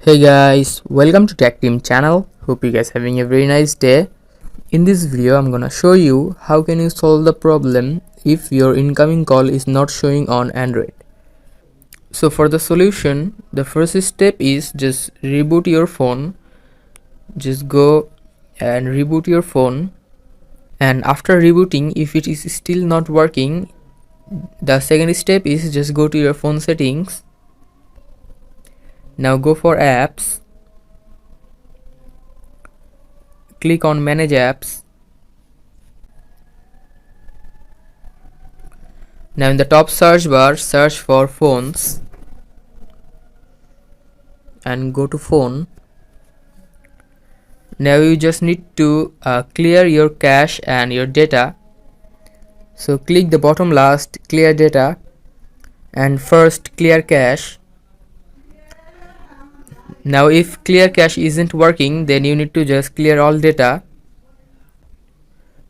Hey guys, welcome to Tech Team channel. Hope you guys having a very nice day. In this video I'm gonna show you how can you solve the problem if your incoming call is not showing on Android. So for the solution, the first step is just reboot your phone. Just go and reboot your phone, and after rebooting, if it is still not working, the second step is just go to your phone settings. Now go for apps, click on manage apps. Now in the top search bar, search for phones and go to phone. Now you just need to clear your cache and your data. So click the bottom last clear data and first clear cache. Now if clear cache isn't working, then you need to just clear all data.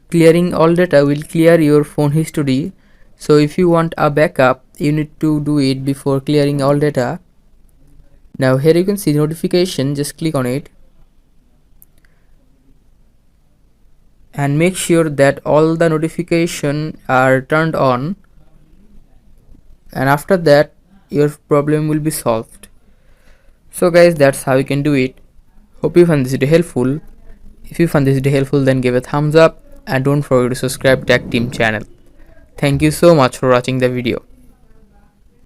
Clearing all data will clear your phone history. So if you want a backup, you need to do it before clearing all data. Now here you can see notification, just click on it and make sure that all the notifications are turned on, and after that your problem will be solved. So guys, that's how you can do it. Hope you found this video helpful. If you found this video helpful, then give a thumbs up and don't forget to subscribe Tech Team channel. Thank you so much for watching the video.